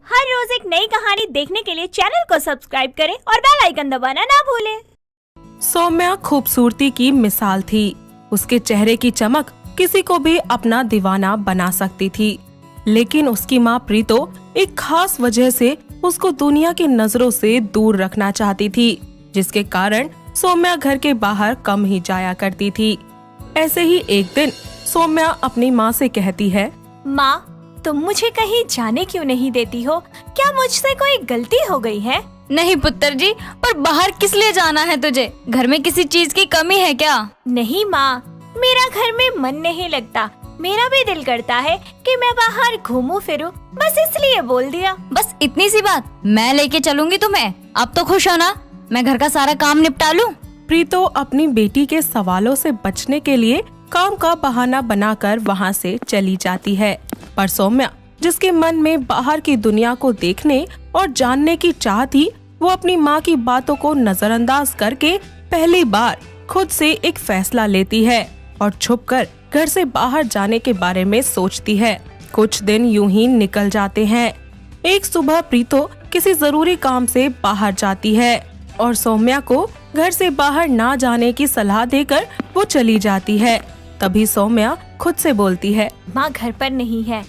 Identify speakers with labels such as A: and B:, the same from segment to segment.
A: हर रोज एक नई कहानी देखने के लिए चैनल को सब्सक्राइब करें और बेल आइकन दबाना ना भूलें।
B: सौम्या खूबसूरती की मिसाल थी। उसके चेहरे की चमक किसी को भी अपना दीवाना बना सकती थी, लेकिन उसकी माँ प्रीतो एक खास वजह से उसको दुनिया की नजरों से दूर रखना चाहती थी, जिसके कारण सौम्या घर के बाहर कम ही जाया करती थी। ऐसे ही एक दिन सौम्या अपनी माँ से कहती है,
A: माँ, तुम मुझे कहीं जाने क्यों नहीं देती हो? क्या मुझसे कोई गलती हो गई है?
C: नहीं पुत्र जी, पर बाहर किस लिए जाना है तुझे? घर में किसी चीज की कमी है क्या?
A: नहीं माँ, मेरा घर में मन नहीं लगता। मेरा भी दिल करता है कि मैं बाहर घूमूं फिरूं, बस इसलिए बोल दिया।
C: बस इतनी सी बात? मैं लेके चलूंगी तुम्हें। अब तो खुश हो ना? मैं घर का सारा काम निपटा लूं।
B: प्रीतो अपनी बेटी के सवालों से बचने के लिए काम का बहाना बनाकर वहाँ से चली जाती है, पर सौम्या, जिसके मन में बाहर की दुनिया को देखने और जानने की चाह थी, वो अपनी माँ की बातों को नजरअंदाज करके पहली बार खुद से एक फैसला लेती है और छुपकर घर से बाहर जाने के बारे में सोचती है। कुछ दिन यूं ही निकल जाते हैं। एक सुबह प्रीतो किसी जरूरी काम से बाहर जाती है और सौम्या को घर से बाहर ना जाने की सलाह देकर वो चली जाती है। तभी सौम्या खुद से बोलती है,
A: माँ घर पर नहीं है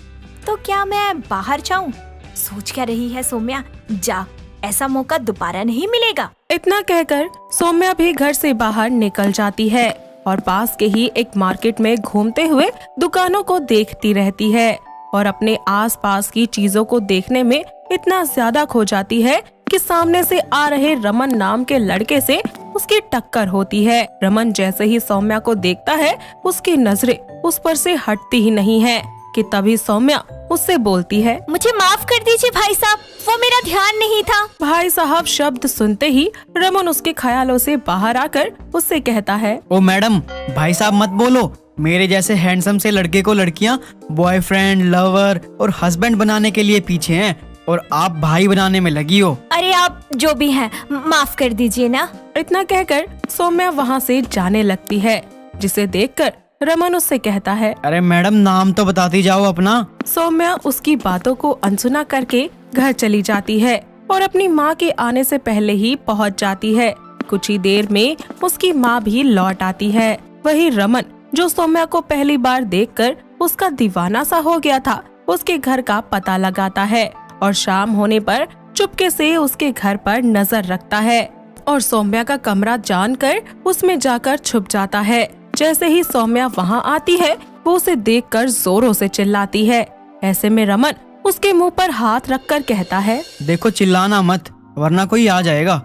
A: तो क्या मैं बाहर जाऊँ? सोच क्या रही है सौम्या? जा, ऐसा मौका दोबारा नहीं मिलेगा।
B: इतना कहकर सौम्या भी घर से बाहर निकल जाती है और पास के ही एक मार्केट में घूमते हुए दुकानों को देखती रहती है और अपने आसपास की चीजों को देखने में इतना ज्यादा खो जाती है कि सामने से आ रहे रमन नाम के लड़के से उसकी टक्कर होती है। रमन जैसे ही सौम्या को देखता है, उसकी नजरें उस पर से हटती ही नहीं है कि तभी सौम्या उससे बोलती है,
A: मुझे माफ कर दीजिए भाई साहब, वो मेरा ध्यान नहीं था।
B: भाई साहब शब्द सुनते ही रमन उसके ख्यालों से बाहर आकर उससे कहता है,
D: ओ मैडम, भाई साहब मत बोलो। मेरे जैसे हैंडसम से लड़के को लड़कियां बॉयफ्रेंड, लवर और हस्बैंड बनाने के लिए पीछे हैं और आप भाई बनाने में लगी हो।
A: अरे आप जो भी हैं, माफ कर दीजिए ना।
B: इतना कहकर सौम्या वहाँ से जाने लगती है, जिसे देखकर रमन उससे कहता है,
D: अरे मैडम, नाम तो बताती जाओ अपना।
B: सौम्या उसकी बातों को अनसुना करके घर चली जाती है और अपनी माँ के आने से पहले ही पहुँच जाती है। कुछ ही देर में उसकी माँ भी लौट आती है। वही रमन, जो सौम्या को पहली बार देखकर उसका दीवाना सा हो गया था, उसके घर का पता लगाता है और शाम होने पर चुपके से उसके घर पर नजर रखता है और सौम्या का कमरा जानकर उसमें जाकर छुप जाता है। जैसे ही सौम्या वहाँ आती है, वो उसे देखकर जोरों से चिल्लाती है। ऐसे में रमन उसके मुंह पर हाथ रखकर कहता है,
D: देखो, चिल्लाना मत वरना कोई आ जाएगा।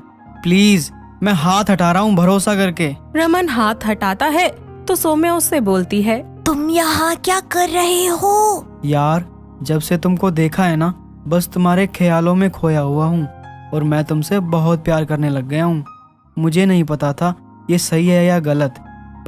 D: प्लीज, मैं हाथ हटा रहा हूँ भरोसा करके।
B: रमन हाथ हटाता है तो सौम्या उससे बोलती है,
A: तुम यहाँ क्या कर रहे हो?
D: यार, जब से तुमको देखा है ना, बस तुम्हारे ख्यालों में खोया हुआ हूँ और मैं तुमसे बहुत प्यार करने लग गया हूँ। मुझे नहीं पता था ये सही है या गलत,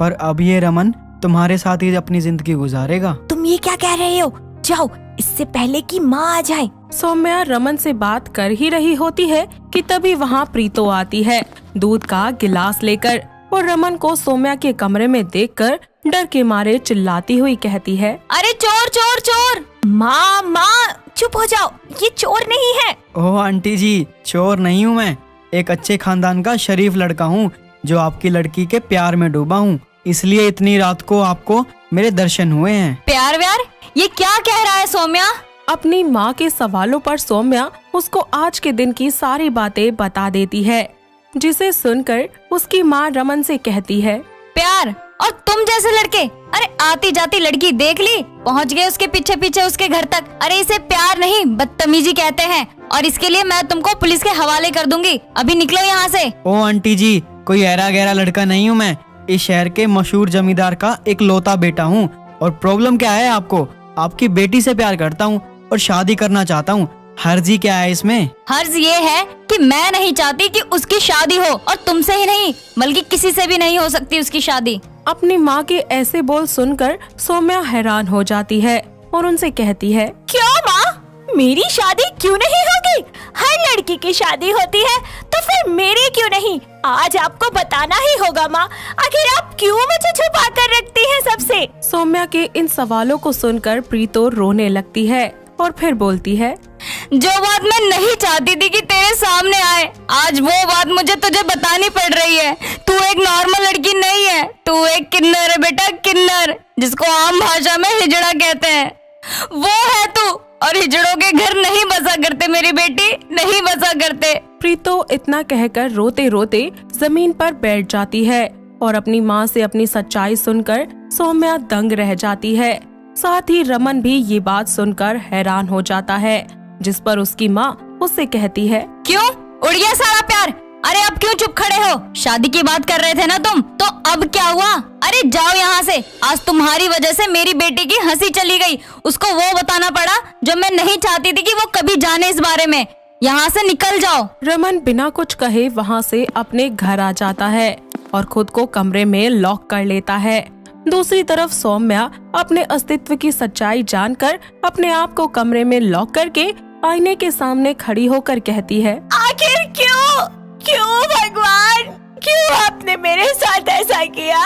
D: पर अब ये रमन तुम्हारे साथ ही अपनी जिंदगी गुजारेगा।
A: तुम ये क्या कह रहे हो? जाओ, इससे पहले कि माँ आ जाए।
B: सौम्या रमन से बात कर ही रही होती है कि तभी वहाँ प्रीतो आती है दूध का गिलास लेकर और रमन को सौम्या के कमरे में देखकर डर के मारे चिल्लाती हुई कहती है,
C: अरे चोर चोर चोर!
A: माँ माँ, चुप हो जाओ, ये चोर नहीं है।
D: ओह आंटी जी, चोर नहीं हूँ मैं। एक अच्छे खानदान का शरीफ लड़का हूँ जो आपकी लड़की के प्यार में डूबा हूँ, इसलिए इतनी रात को आपको मेरे दर्शन हुए हैं।
C: प्यार व्यार? ये क्या कह रहा है सौम्या?
B: अपनी माँ के सवालों पर सौम्या उसको आज के दिन की सारी बातें बता देती है, जिसे सुनकर उसकी माँ रमन से कहती है,
C: प्यार? और तुम जैसे लड़के? अरे आती जाती लड़की देख ली, पहुंच गए उसके पीछे पीछे उसके घर तक। अरे इसे प्यार नहीं, बदतमीजी कहते हैं और इसके लिए मैं तुमको पुलिस के हवाले कर दूंगी। अभी निकलो यहाँ से।
D: ओ आंटी जी, कोई ऐरा गहरा लड़का नहीं हूँ मैं। इस शहर के मशहूर जमींदार का एक लौता बेटा हूँ। और प्रॉब्लम क्या है आपको? आपकी बेटी से प्यार करता हूँ और शादी करना चाहता हूँ। हर्जी क्या है इसमें?
C: हर्ज ये है कि मैं नहीं चाहती कि उसकी शादी हो, और तुमसे ही नहीं बल्कि किसी से भी नहीं हो सकती उसकी शादी।
B: अपनी माँ के ऐसे बोल सुनकर सौम्या हैरान हो जाती है और उनसे कहती है,
A: क्यों माँ? मेरी शादी क्यों नहीं होगी? हर लड़की की शादी होती है, तो फिर मेरी क्यों नहीं? आज आपको बताना ही होगा माँ, आखिर आप क्यों मुझे छुपा कर रखती हैं सबसे?
B: सौम्या के इन सवालों को सुनकर प्रीतो रोने लगती है और फिर बोलती है,
C: जो बात मैं नहीं चाहती थी कि तेरे सामने आए, आज वो बात मुझे तुझे बतानी पड़ रही है। तू एक नॉर्मल लड़की नहीं है, तू एक किन्नर है बेटा, किन्नर, जिसको आम भाषा में हिजड़ा कहते हैं। वो है तू, और हिजड़ों के घर नहीं बसा करते मेरी बेटी, नहीं बसा करते।
B: प्रीतो इतना कहकर रोते रोते जमीन पर बैठ जाती है और अपनी माँ से अपनी सच्चाई सुनकर सौम्या दंग रह जाती है। साथ ही रमन भी ये बात सुनकर हैरान हो जाता है, जिस पर उसकी माँ उससे कहती है,
C: क्यों उड़ गया सारा प्यार? अरे अब क्यों चुप खड़े हो? शादी की बात कर रहे थे ना तुम, तो अब क्या हुआ? अरे जाओ यहाँ से, आज तुम्हारी वजह से मेरी बेटी की हंसी चली गई। उसको वो बताना पड़ा जो मैं नहीं चाहती थी कि वो कभी जाने इस बारे में। यहाँ से निकल जाओ।
B: रमन बिना कुछ कहे वहाँ से अपने घर आ जाता है और खुद को कमरे में लॉक कर लेता है। दूसरी तरफ सौम्या अपने अस्तित्व की सच्चाई जानकर अपने आप को कमरे में लॉक करके आईने के सामने खड़ी होकर कहती है,
A: आखिर क्यों क्यों भगवान, क्यों आपने मेरे साथ ऐसा किया?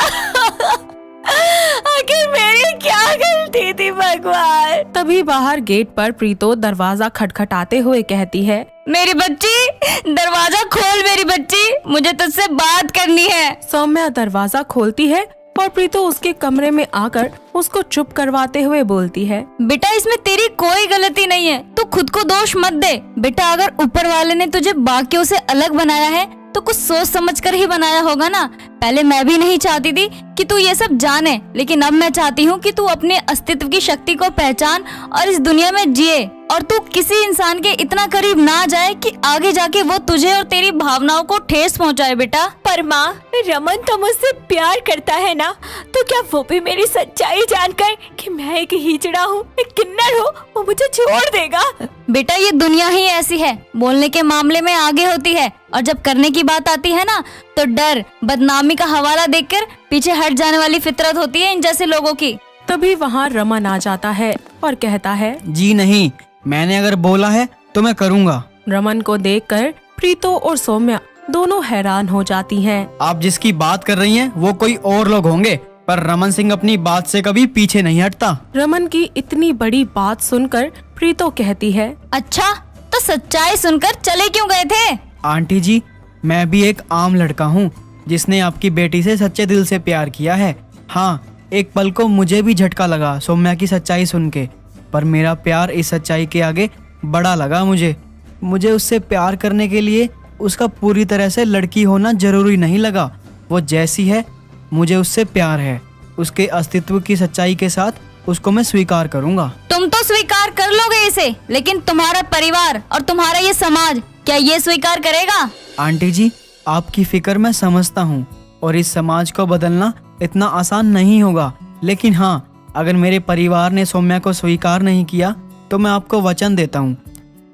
A: आखिर मेरी क्या गलती थी भगवान?
B: तभी बाहर गेट पर प्रीतो दरवाजा खटखटाते हुए कहती है,
C: मेरी बच्ची, दरवाजा खोल मेरी बच्ची, मुझे तुझसे बात करनी है।
B: सौम्या दरवाजा खोलती है और प्रीतो उसके कमरे में आकर उसको चुप करवाते हुए बोलती है,
C: बेटा इसमें तेरी कोई गलती नहीं है, तू खुद को दोष मत दे। बेटा अगर ऊपर वाले ने तुझे बाकियों से अलग बनाया है तो कुछ सोच समझ कर ही बनाया होगा ना। पहले मैं भी नहीं चाहती थी कि तू ये सब जाने, लेकिन अब मैं चाहती हूँ कि तू अपने अस्तित्व की शक्ति को पहचान और इस दुनिया में जिए, और तू किसी इंसान के इतना करीब ना जाए कि आगे जाके वो तुझे और तेरी भावनाओं को ठेस पहुँचाए। बेटा
A: पर माँ, रमन तो मुझसे प्यार करता है ना, तो क्या वो भी मेरी सच्चाई जानकर कि मैं एक हिजड़ा हूँ, एक किन्नर हूँ, वो मुझे छोड़ देगा?
C: बेटा ये दुनिया ही ऐसी है, बोलने के मामले में आगे होती है, और जब करने की बात आती है ना तो डर, बदनामी का हवाला देखकर पीछे हट जाने वाली फितरत होती है इन जैसे लोगों की।
B: तभी वहाँ रमन आ जाता है और कहता है,
D: जी नहीं, मैंने अगर बोला है तो मैं करूँगा।
B: रमन को देखकर प्रीतो और सौम्या दोनों हैरान हो जाती हैं।
D: आप जिसकी बात कर रही हैं वो कोई और लोग होंगे, पर रमन सिंह अपनी बात से कभी पीछे नहीं हटता।
B: रमन की इतनी बड़ी बात सुनकर प्रीतो कहती है,
C: अच्छा तो सच्चाई सुनकर चले क्यों गए थे?
D: आंटी जी, मैं भी एक आम लड़का हूँ जिसने आपकी बेटी से सच्चे दिल से प्यार किया है। हाँ, एक पल को मुझे भी झटका लगा सौम्या की सच्चाई सुन के, पर मेरा प्यार इस सच्चाई के आगे बड़ा लगा। मुझे उससे प्यार करने के लिए उसका पूरी तरह से लड़की होना जरूरी नहीं लगा। वो जैसी है मुझे उससे प्यार है। उसके अस्तित्व की सच्चाई के साथ उसको मैं स्वीकार करूँगा।
C: तुम तो स्वीकार कर लोगे इसे, लेकिन तुम्हारा परिवार और तुम्हारा ये समाज क्या ये स्वीकार करेगा?
D: आंटी जी, आपकी फिक्र मैं समझता हूँ और इस समाज को बदलना इतना आसान नहीं होगा, लेकिन हाँ, अगर मेरे परिवार ने सौम्या को स्वीकार नहीं किया तो मैं आपको वचन देता हूँ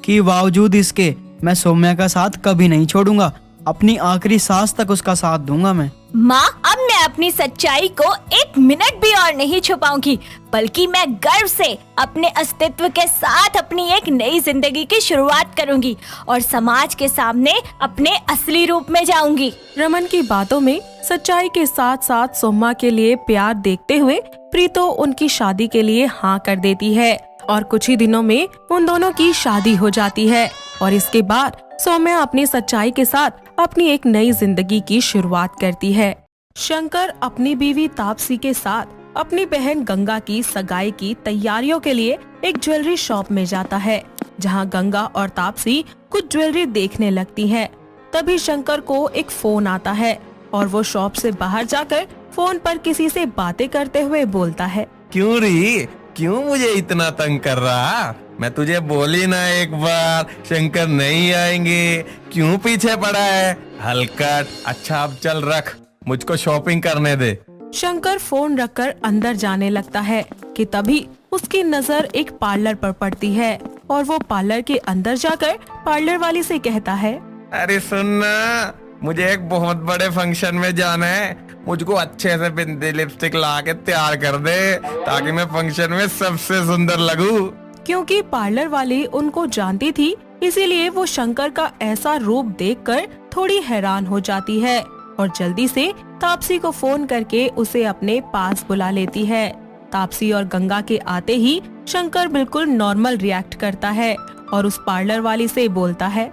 D: कि बावजूद इसके मैं सौम्या का साथ कभी नहीं छोड़ूंगा। अपनी आखिरी सांस तक उसका साथ दूंगा मैं।
A: माँ, अब मैं अपनी सच्चाई को एक मिनट भी और नहीं छुपाऊंगी, बल्कि मैं गर्व से अपने अस्तित्व के साथ अपनी एक नई जिंदगी की शुरुआत करूंगी और समाज के सामने अपने असली रूप में जाऊंगी।
B: रमन की बातों में सच्चाई के साथ साथ सौम्या के लिए प्यार देखते हुए प्रीतो उनकी शादी के लिए हाँ कर देती है और कुछ ही दिनों में उन दोनों की शादी हो जाती है। और इसके बाद सौम्या अपनी सच्चाई के साथ अपनी एक नई जिंदगी की शुरुआत करती है। शंकर अपनी बीवी तापसी के साथ अपनी बहन गंगा की सगाई की तैयारियों के लिए एक ज्वेलरी शॉप में जाता है, जहां गंगा और तापसी कुछ ज्वेलरी देखने लगती हैं। तभी शंकर को एक फोन आता है और वो शॉप से बाहर जाकर फोन पर किसी से बातें करते हुए बोलता है,
E: क्यों री, क्यों मुझे इतना तंग कर रहा? मैं तुझे बोली ना एक बार शंकर नहीं आएंगे, क्यों पीछे पड़ा है? हलकट, अच्छा अब चल रख, मुझको शॉपिंग करने दे।
B: शंकर फोन रखकर अंदर जाने लगता है कि तभी उसकी नजर एक पार्लर पर पड़ती है और वो पार्लर के अंदर जाकर पार्लर वाली से कहता है,
E: अरे सुनना, मुझे एक बहुत बड़े फंक्शन में जाना है, मुझको अच्छे से बिंदी लिपस्टिक ला के तैयार कर दे ताकि मैं फंक्शन में सबसे सुंदर लगूं।
B: क्योंकि पार्लर वाली उनको जानती थी, इसीलिए वो शंकर का ऐसा रूप देखकर थोड़ी हैरान हो जाती है और जल्दी से तापसी को फोन करके उसे अपने पास बुला लेती है। तापसी और गंगा के आते ही शंकर बिल्कुल नॉर्मल रिएक्ट करता है और उस पार्लर वाली से बोलता है,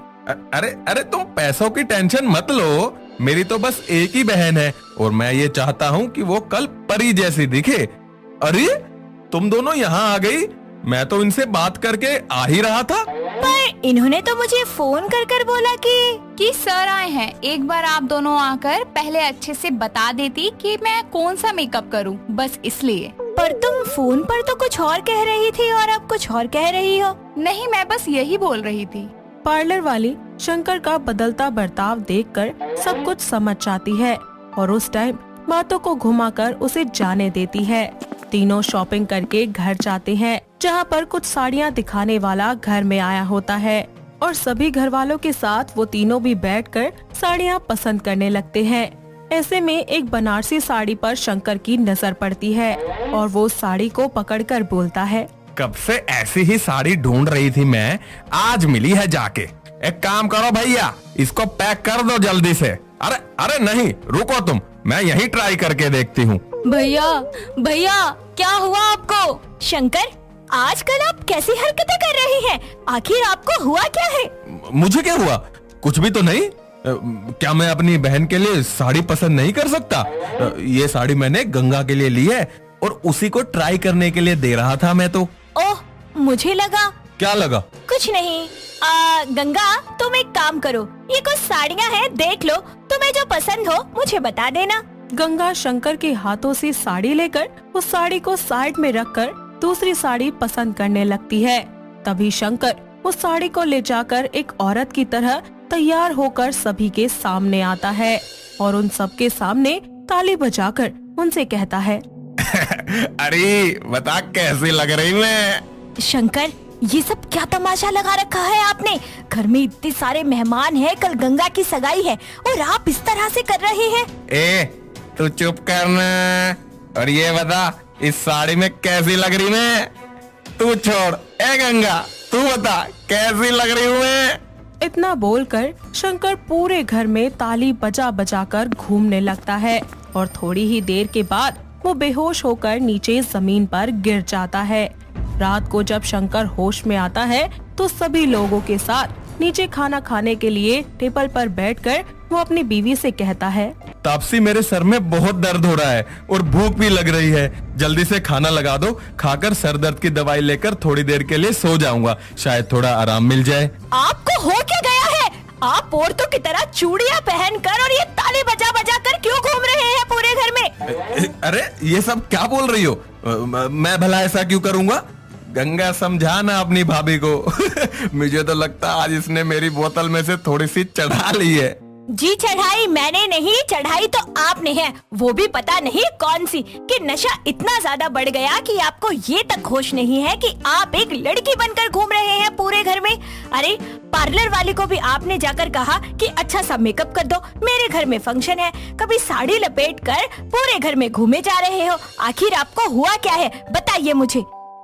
E: अरे अरे तुम पैसों की टेंशन मत लो, मेरी तो बस एक ही बहन है और मैं ये चाहता हूँ कि वो कल परी जैसी दिखे। अरे तुम दोनों यहाँ आ गई, मैं तो इनसे बात करके आ ही रहा था।
A: पर इन्होंने तो मुझे फोन कर कर बोला
F: कि सर आए हैं, एक बार आप दोनों आकर पहले अच्छे से बता देती कि मैं कौन सा मेकअप करूं, बस इसलिए।
A: पर तुम फोन पर तो कुछ और कह रही थी और अब कुछ और कह रही हो।
F: नहीं, मैं बस यही बोल रही थी।
B: पार्लर वाली शंकर का बदलता बर्ताव देखकर सब कुछ समझ जाती है और उस टाइम बातों को घुमाकर उसे जाने देती है। तीनों शॉपिंग करके घर जाते हैं, जहाँ पर कुछ साड़ियाँ दिखाने वाला घर में आया होता है और सभी घर वालों के साथ वो तीनों भी बैठकर साड़ियाँ पसंद करने लगते हैं। ऐसे में एक बनारसी साड़ी पर शंकर की नजर पड़ती है और वो साड़ी को पकड़कर बोलता है,
E: कब से ऐसी ही साड़ी ढूंढ रही थी मैं, आज मिली है जाके। एक काम करो भैया, इसको पैक कर दो जल्दी से। अरे अरे नहीं, रुको तुम, मैं यही ट्राई करके देखती हूँ।
C: भैया भैया क्या हुआ आपको?
A: शंकर, आजकल आप कैसी हरकतें कर रही हैं? आखिर आपको हुआ क्या है?
E: मुझे क्या हुआ? कुछ भी तो नहीं। क्या मैं अपनी बहन के लिए साड़ी पसंद नहीं कर सकता? ये साड़ी मैंने गंगा के लिए ली है और उसी को ट्राई करने के लिए दे रहा था मैं तो।
A: ओह, मुझे लगा।
E: क्या लगा?
A: कुछ नहीं। गंगा, तुम एक काम करो, ये कुछ साड़ियाँ हैं, देख लो, तुम्हें जो पसंद हो मुझे बता देना।
B: गंगा शंकर के हाथों से साड़ी लेकर उस साड़ी को साइड में रखकर दूसरी साड़ी पसंद करने लगती है। तभी शंकर उस साड़ी को ले जाकर एक औरत की तरह तैयार होकर सभी के सामने आता है और उन सबके सामने ताली बजाकर उनसे कहता है,
E: अरे बता कैसी लग रही मैं?
A: शंकर, ये सब क्या तमाशा लगा रखा है आपने? घर में इतने सारे मेहमान हैं, कल गंगा की सगाई है और आप इस तरह से कर रहे हैं।
E: ए, तू चुप करना और ये बता, इस साड़ी में कैसी लग रही मैं? तू छोड़, ए गंगा, तू बता कैसी लग रही हूँ मैं?
B: इतना बोलकर शंकर पूरे घर में ताली बजा बजा कर घूमने लगता है और थोड़ी ही देर के बाद वो बेहोश होकर नीचे जमीन पर गिर जाता है। रात को जब शंकर होश में आता है तो सभी लोगों के साथ नीचे खाना खाने के लिए टेबल पर बैठकर वो अपनी बीवी से कहता है,
E: तापसी, मेरे सर में बहुत दर्द हो रहा है और भूख भी लग रही है, जल्दी से खाना लगा दो, खाकर सर दर्द की दवाई लेकर थोड़ी देर के लिए सो जाऊंगा, शायद थोड़ा आराम मिल जाए।
A: आपको हो क्या गया है? आप औरतों की तरह चूड़ियाँ पहनकर और ये ताली बजा बजा कर क्यों घूम रहे हैं पूरे घर में?
E: अरे ये सब क्या बोल रही हो? मैं भला ऐसा क्यों करूंगा? गंगा, समझा ना अपनी भाभी को। मुझे तो लगता आज इसने मेरी बोतल में से थोड़ी सी चढ़ा ली है।
A: जी, चढ़ाई मैंने नहीं, चढ़ाई तो आपने है, वो भी पता नहीं कौन सी, कि नशा इतना ज्यादा बढ़ गया कि आपको ये तक होश नहीं है कि आप एक लड़की बनकर घूम रहे हैं पूरे घर में। अरे पार्लर वाली को भी आपने जाकर कहा कि अच्छा सा मेकअप कर दो, मेरे घर में फंक्शन है, कभी साड़ी लपेट कर पूरे घर में घूमे जा रहे हो। आखिर आपको हुआ क्या है, बताइए मुझे।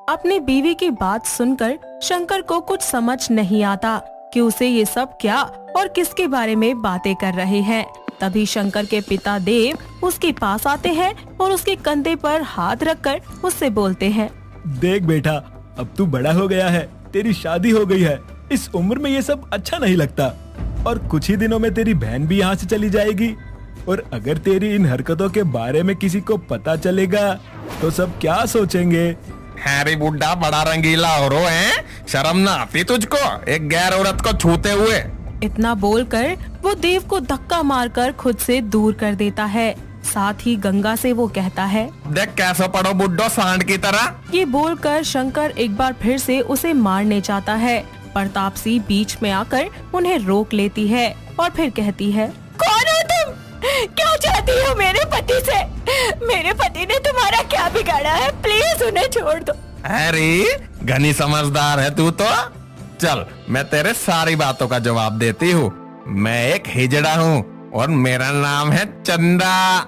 B: अपनी बीवी की बात सुनकर शंकर को कुछ समझ नहीं आता कि उसे ये सब क्या और किसके बारे में बातें कर रहे हैं। तभी शंकर के पिता देव उसके पास आते हैं और उसके कंधे पर हाथ रखकर उससे बोलते हैं,
G: देख बेटा, अब तू बड़ा हो गया है, तेरी शादी हो गई है, इस उम्र में ये सब अच्छा नहीं लगता और कुछ ही दिनों में तेरी बहन भी यहाँ से चली जाएगी और अगर तेरी इन हरकतों के बारे में किसी को पता चलेगा तो सब क्या सोचेंगे?
E: हैरी बुड्ढा बड़ा रंगीला हो रो है, शर्म ना आती तुझको एक गैर औरत को छूते हुए?
B: इतना बोलकर वो देव को धक्का मारकर खुद से दूर कर देता है। साथ ही गंगा से वो कहता है,
E: देख कैसे पड़ो बुड्ढो सांड की तरह।
B: ये बोलकर शंकर एक बार फिर से उसे मारने जाता है, पर तापसी बीच में आकर उन्हें रोक लेती है और फिर कहती है,
A: कौन हो तुम? क्या चाहती हो मेरे पति से? मेरे पति ने तुम्हारा क्या बिगाड़ा है? प्लीज उन्हें छोड़ दो।
E: अरे घनी समझदार है तू तो। चल मैं तेरे सारी बातों का जवाब देती हूँ। मैं एक हिजड़ा हूँ और मेरा नाम है चंदा।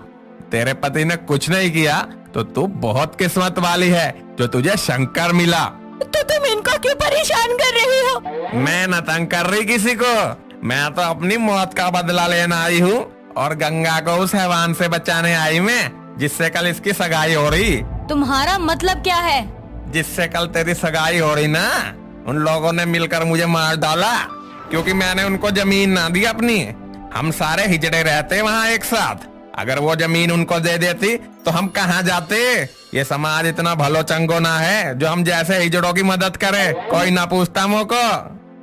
E: तेरे पति ने कुछ नहीं किया तो तू बहुत किस्मत वाली है जो तुझे शंकर मिला।
A: तो तुम इनको क्यों परेशान कर रही हो?
E: मैं न तंग कर रही किसी को, मैं तो अपनी मौत का बदला लेना आई हूँ और गंगा को उस हैवान से बचाने आई मैं जिससे कल इसकी सगाई हो रही।
C: तुम्हारा मतलब क्या है?
E: जिससे कल तेरी सगाई हो रही ना, उन लोगों ने मिलकर मुझे मार डाला क्योंकि मैंने उनको जमीन ना दी अपनी। हम सारे हिजड़े रहते वहाँ एक साथ, अगर वो जमीन उनको दे देती तो हम कहाँ जाते। ये समाज इतना भलो चंगो ना है जो हम जैसे हिजड़ों की मदद करे, कोई ना पूछता मोको।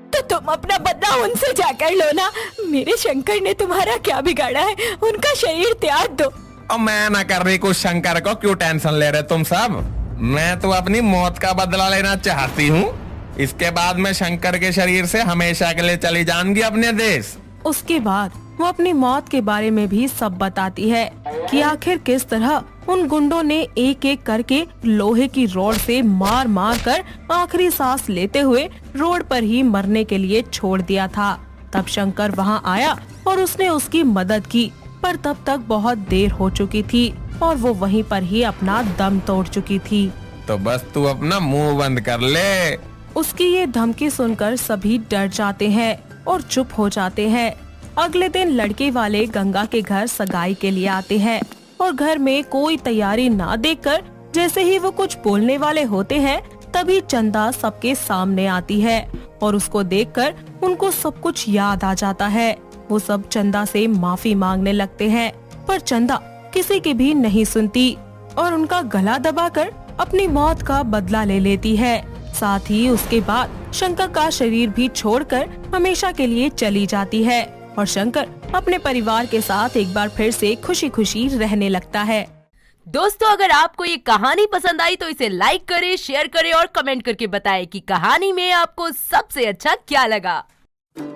A: तो तुम अपना बदला उनसे जाकर लो ना। मेरे शंकर ने तुम्हारा क्या बिगाड़ा है, उनका शरीर त्याग दो।
E: और मैं ना कर रही कुछ, शंकर को क्यों टेंशन ले रहे तुम सब। मैं तो अपनी मौत का बदला लेना चाहती हूँ। इसके बाद मैं शंकर के शरीर से हमेशा के लिए चली जाऊंगी अपने देश।
B: उसके बाद वो अपनी मौत के बारे में भी सब बताती है कि आखिर किस तरह उन गुंडों ने एक एक करके लोहे की रॉड से मार मार कर आखिरी सांस लेते हुए रोड पर ही मरने के लिए छोड़ दिया था। तब शंकर वहाँ आया और उसने उसकी मदद की, पर तब तक बहुत देर हो चुकी थी और वो वहीं पर ही अपना दम तोड़ चुकी थी।
E: तो बस तू अपना मुंह बंद कर ले।
B: उसकी ये धमकी सुनकर सभी डर जाते हैं और चुप हो जाते हैं। अगले दिन लड़के वाले गंगा के घर सगाई के लिए आते हैं और घर में कोई तैयारी ना देखकर जैसे ही वो कुछ बोलने वाले होते हैं, तभी चंदा सबके सामने आती है और उसको देखकर उनको सब कुछ याद आ जाता है। वो सब चंदा से माफी मांगने लगते हैं, पर चंदा किसी की भी नहीं सुनती और उनका गला दबाकर अपनी मौत का बदला ले लेती है। साथ ही उसके बाद शंकर का शरीर भी छोड़कर हमेशा के लिए चली जाती है और शंकर अपने परिवार के साथ एक बार फिर से खुशी खुशी रहने लगता है।
H: दोस्तों, अगर आपको ये कहानी पसंद आई तो इसे लाइक करें, शेयर करें और कमेंट करके बताएं कि कहानी में आपको सबसे अच्छा क्या लगा।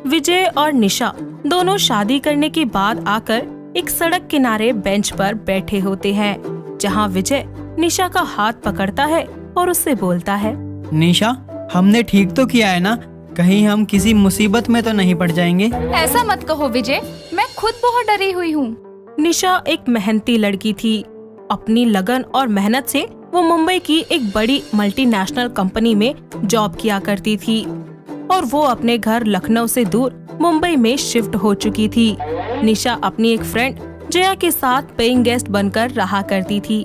B: विजय और निशा दोनों शादी करने के बाद आकर एक सड़क किनारे बेंच पर बैठे होते हैं, जहां विजय निशा का हाथ पकड़ता है और उससे बोलता है,
D: निशा, हमने ठीक तो किया है ना? कहीं हम किसी मुसीबत में तो नहीं पड़ जाएंगे?
F: ऐसा मत कहो विजय, मैं खुद बहुत डरी हुई हूँ।
B: निशा एक मेहनती लड़की थी। अपनी लगन और मेहनत से वो मुंबई की एक बड़ी मल्टीनेशनल कंपनी में जॉब किया करती थी और वो अपने घर लखनऊ से दूर मुंबई में शिफ्ट हो चुकी थी। निशा अपनी एक फ्रेंड जया के साथ पेइंग गेस्ट बनकर रहा करती थी।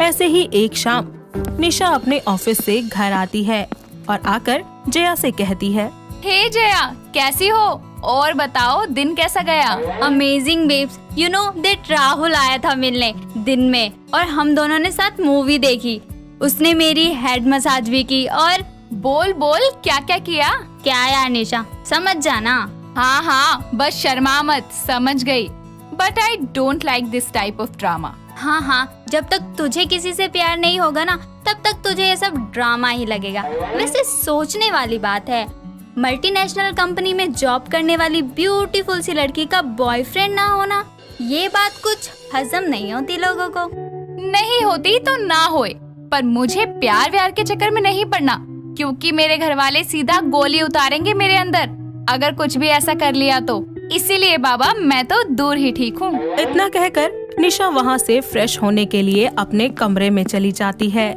B: ऐसे ही एक शाम निशा अपने ऑफिस से घर आती है और आकर जया से कहती है,
F: हे जया, कैसी हो? और बताओ दिन कैसा गया?
C: Amazing babes, you know that Rahul आया था मिलने दिन में और हम दोनों ने साथ मूवी देखी। उसने मेरी हेड मसाज भी की और
F: बोल बोल, क्या क्या किया?
C: क्या यार निशा, समझ जाना।
F: हाँ हाँ, बस शर्मा मत, समझ गई। But I don't like this type of drama.
C: हाँ हाँ, जब तक तुझे किसी से प्यार नहीं होगा ना, तब तक तुझे ये सब ड्रामा ही लगेगा। वैसे सोचने वाली बात है, मल्टीनेशनल कंपनी में जॉब करने वाली ब्यूटीफुल सी लड़की का बॉयफ्रेंड ना होना, ये बात कुछ हजम नहीं होती लोगों को।
F: नहीं होती तो ना होए, पर मुझे प्यार व्यार के चक्कर में नहीं पड़ना, क्योंकि मेरे घर वाले सीधा गोली उतारेंगे मेरे अंदर अगर कुछ भी ऐसा कर लिया तो। इसीलिए बाबा, मैं तो दूर ही ठीक हूँ।
B: इतना कहकर निशा वहाँ से फ्रेश होने के लिए अपने कमरे में चली जाती है,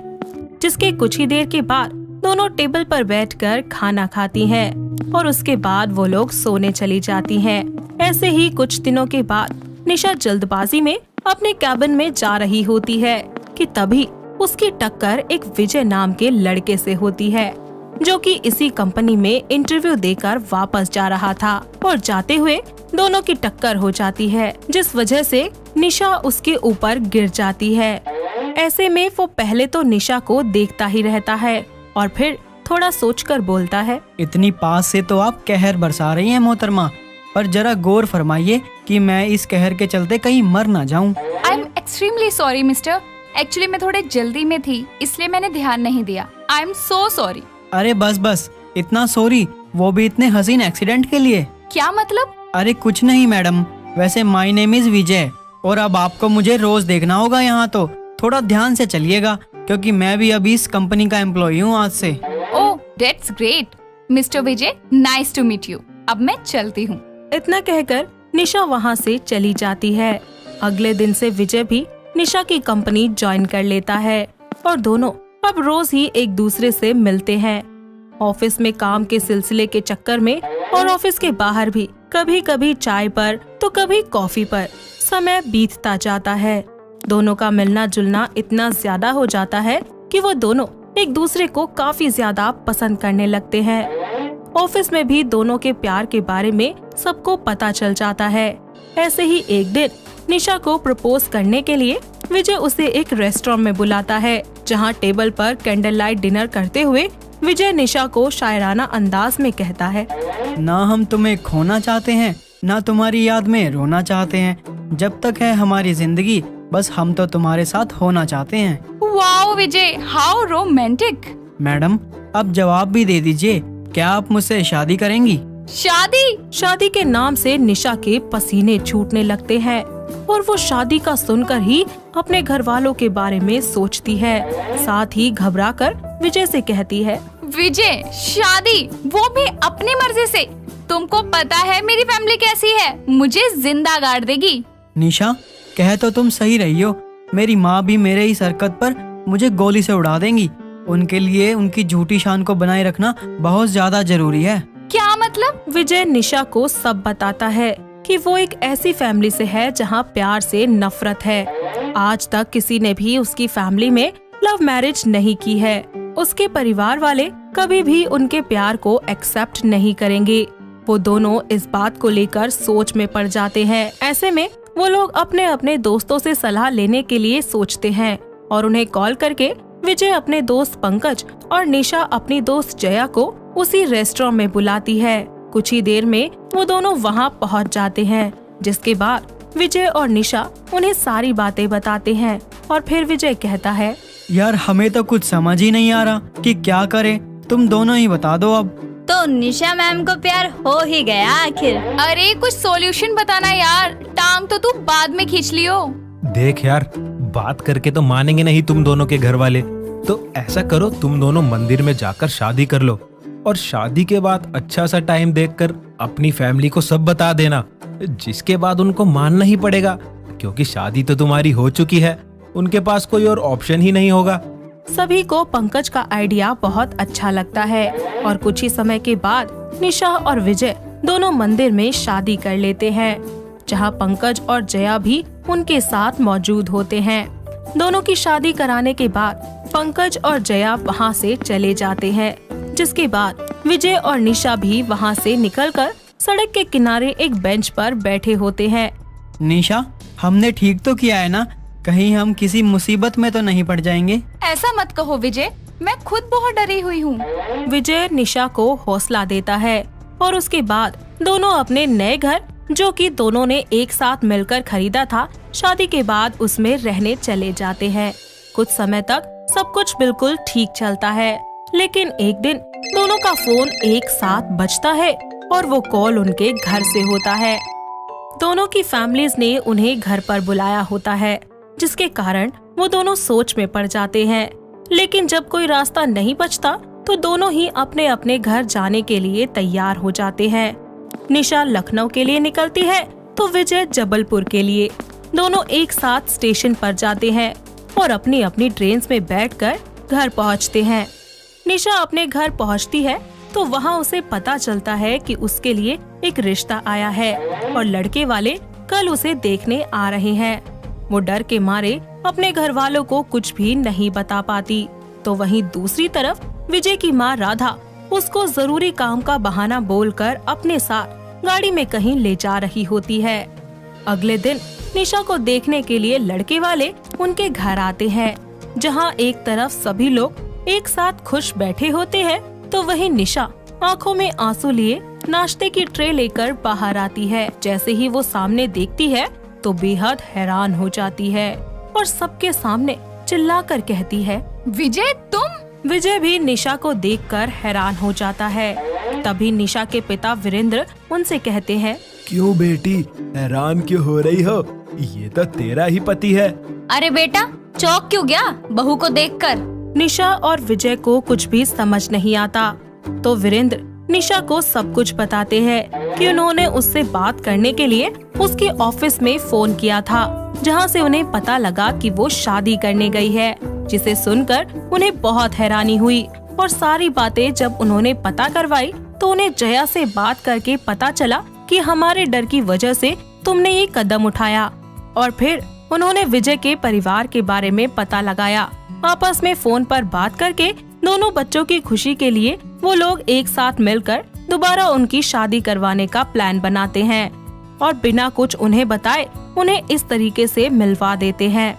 B: जिसके कुछ ही देर के बाद दोनों टेबल पर बैठकर खाना खाती हैं और उसके बाद वो लोग सोने चली जाती हैं। ऐसे ही कुछ दिनों के बाद निशा जल्दबाजी में अपने कैबिन में जा रही होती है कि तभी उसकी टक्कर एक विजय नाम के लड़के से होती है, जो कि इसी कंपनी में इंटरव्यू देकर वापस जा रहा था और जाते हुए दोनों की टक्कर हो जाती है, जिस वजह से निशा उसके ऊपर गिर जाती है। ऐसे में वो पहले तो निशा को देखता ही रहता है और फिर थोड़ा सोचकर बोलता है,
D: इतनी पास से तो आप कहर बरसा रही हैं मोहतरमा, पर जरा गौर फरमाइए कि मैं इस कहर के चलते कहीं मर ना जाऊं।
F: I am extremely sorry mister, actually मैं थोड़े जल्दी में थी इसलिए मैंने ध्यान नहीं दिया। I am so sorry.
D: अरे बस बस, इतना सॉरी, वो भी इतने हसीन एक्सीडेंट के लिए?
F: क्या मतलब?
D: अरे कुछ नहीं मैडम, वैसे माय नेम इज विजय और अब आपको मुझे रोज देखना होगा यहाँ, तो थोड़ा ध्यान से चलिएगा क्योंकि मैं भी अभी इस कंपनी का एम्प्लॉई हूँ आज से।
F: Oh that's great mister Vijay, nice to meet you. अब मैं चलती हूँ।
B: इतना कहकर निशा वहाँ से चली जाती है। अगले दिन से विजय भी निशा की कंपनी ज्वाइन कर लेता है और दोनों अब रोज ही एक दूसरे से मिलते हैं। ऑफिस में काम के सिलसिले के चक्कर में और ऑफिस के बाहर भी कभी कभी चाय पर तो कभी कॉफी पर समय बीतता जाता है। दोनों का मिलना जुलना इतना ज्यादा हो जाता है कि वो दोनों एक दूसरे को काफी ज्यादा पसंद करने लगते हैं। ऑफिस में भी दोनों के प्यार के बारे में सबको पता चल जाता है। ऐसे ही एक दिन निशा को प्रपोज करने के लिए विजय उसे एक रेस्टोरेंट में बुलाता है, जहां टेबल पर कैंडल लाइट डिनर करते हुए विजय निशा को शायराना अंदाज में कहता है,
D: ना हम तुम्हें खोना चाहते हैं, ना तुम्हारी याद में रोना चाहते हैं। जब तक है हमारी जिंदगी, बस हम तो तुम्हारे साथ होना चाहते हैं।
F: Wow Vijay, how romantic.
D: Madam, अब जवाब भी दे दीजिए, क्या आप मुझसे शादी करेंगी?
B: शादी के नाम से निशा के पसीने छूटने लगते हैं और वो शादी का सुनकर ही अपने घर वालों के बारे में सोचती है। साथ ही घबराकर विजय से कहती है,
F: विजय, शादी, वो भी अपनी मर्जी से। तुमको पता है मेरी फैमिली कैसी है, मुझे जिंदा गाड़ देगी।
D: निशा, कह तो तुम सही रही हो। मेरी माँ भी मेरे इस हरकत पर मुझे गोली से उड़ा देंगी। उनके लिए उनकी झूठी शान को बनाए रखना बहुत ज्यादा जरूरी है।
F: क्या मतलब?
B: विजय निशा को सब बताता है कि वो एक ऐसी फैमिली से है जहाँ प्यार से नफरत है। आज तक किसी ने भी उसकी फैमिली में लव मैरिज नहीं की है। उसके परिवार वाले कभी भी उनके प्यार को एक्सेप्ट नहीं करेंगे। वो दोनों इस बात को लेकर सोच में पड़ जाते हैं। ऐसे में वो लोग अपने अपने दोस्तों से सलाह लेने के लिए सोचते हैं और उन्हें कॉल करके विजय अपने दोस्त पंकज और निशा अपनी दोस्त जया को उसी रेस्टोरेंट में बुलाती है। कुछ ही देर में वो दोनों वहाँ पहुँच जाते हैं, जिसके बाद विजय और निशा उन्हें सारी बातें बताते हैं और फिर विजय कहता है,
D: यार हमें तो कुछ समझ ही नहीं आ रहा कि क्या करें, तुम दोनों ही बता दो अब।
C: तो निशा मैम को प्यार हो ही गया आखिर।
F: अरे कुछ सॉल्यूशन बताना यार, टांग तो तू बाद में खींच लियो।
G: देख यार, बात करके तो मानेंगे नहीं तुम दोनों के घर वाले। तो ऐसा करो, तुम दोनों मंदिर में जाकर शादी कर लो और शादी के बाद अच्छा सा टाइम देखकर अपनी फैमिली को सब बता देना, जिसके बाद उनको मानना ही पड़ेगा, क्योंकि शादी तो तुम्हारी हो चुकी है। उनके पास कोई और ऑप्शन ही नहीं होगा।
B: सभी को पंकज का आइडिया बहुत अच्छा लगता है और कुछ ही समय के बाद निशा और विजय दोनों मंदिर में शादी कर लेते हैं, जहां पंकज और जया भी उनके साथ मौजूद होते हैं। दोनों की शादी कराने के बाद पंकज और जया वहां से चले जाते हैं, जिसके बाद विजय और निशा भी वहां से निकलकर सड़क के किनारे एक बेंच पर बैठे होते हैं।
D: निशा, हमने ठीक तो किया है ना? कहीं हम किसी मुसीबत में तो नहीं पड़ जाएंगे?
F: ऐसा मत कहो विजय, मैं खुद बहुत डरी हुई हूँ।
B: विजय निशा को हौसला देता है और उसके बाद दोनों अपने नए घर, जो कि दोनों ने एक साथ मिलकर खरीदा था, शादी के बाद उसमें रहने चले जाते हैं। कुछ समय तक सब कुछ बिल्कुल ठीक चलता है, लेकिन एक दिन दोनों का फोन एक साथ बजता है और वो कॉल उनके घर से होता है। दोनों की फैमिलीज ने उन्हें घर पर बुलाया होता है, जिसके कारण वो दोनों सोच में पड़ जाते हैं। लेकिन जब कोई रास्ता नहीं बचता तो दोनों ही अपने अपने घर जाने के लिए तैयार हो जाते हैं। निशा लखनऊ के लिए निकलती है तो विजय जबलपुर के लिए। दोनों एक साथ स्टेशन पर जाते हैं और अपनी अपनी ट्रेन में बैठकर घर पहुंचते हैं। निशा अपने घर पहुंचती है तो वहां उसे पता चलता है कि उसके लिए एक रिश्ता आया है और लड़के वाले कल उसे देखने आ रहे हैं। वो डर के मारे अपने घर वालों को कुछ भी नहीं बता पाती। तो वहीं दूसरी तरफ विजय की माँ राधा उसको जरूरी काम का बहाना बोलकर अपने साथ गाड़ी में कहीं ले जा रही होती है। अगले दिन निशा को देखने के लिए लड़के वाले उनके घर आते हैं, जहां एक तरफ सभी लोग एक साथ खुश बैठे होते हैं तो वहीं निशा आंखों में आंसू लिए नाश्ते की ट्रे लेकर बाहर आती है। जैसे ही वो सामने देखती है तो बेहद हैरान हो जाती है और सबके सामने चिल्लाकर कहती है,
F: विजय तुम?
B: विजय भी निशा को देखकर हैरान हो जाता है। तभी निशा के पिता वीरेंद्र उनसे कहते हैं,
G: क्यों बेटी, हैरान क्यों हो रही हो? ये तो तेरा ही पति है।
C: अरे बेटा, चौंक क्यों गया बहू को देखकर?
B: निशा और विजय को कुछ भी समझ नहीं आता तो वीरेंद्र निशा को सब कुछ बताते हैं कि उन्होंने उससे बात करने के लिए उसके ऑफिस में फोन किया था, जहां से उन्हें पता लगा कि वो शादी करने गई है। जिसे सुनकर उन्हें बहुत हैरानी हुई और सारी बातें जब उन्होंने पता करवाई तो उन्हें जया से बात करके पता चला कि हमारे डर की वजह से तुमने ये कदम उठाया और फिर उन्होंने विजय के परिवार के बारे में पता लगाया। आपस में फोन पर बात करके दोनों बच्चों की खुशी के लिए वो लोग एक साथ मिलकर दोबारा उनकी शादी करवाने का प्लान बनाते हैं और बिना कुछ उन्हें बताए उन्हें इस तरीके से मिलवा देते हैं।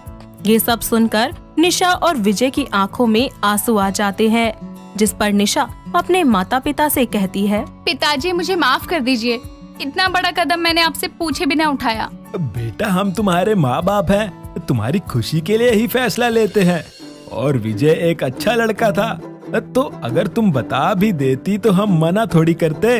B: ये सब सुनकर निशा और विजय की आंखों में आंसू आ जाते हैं, जिस पर निशा अपने माता पिता से कहती है,
F: पिताजी मुझे माफ कर दीजिए, इतना बड़ा कदम मैंने आपसे पूछे बिना उठाया।
G: बेटा, हम तुम्हारे माँ बाप हैं, तुम्हारी खुशी के लिए ही फैसला लेते हैं। और विजय एक अच्छा लड़का था, तो अगर तुम बता भी देती तो हम मना थोड़ी करते।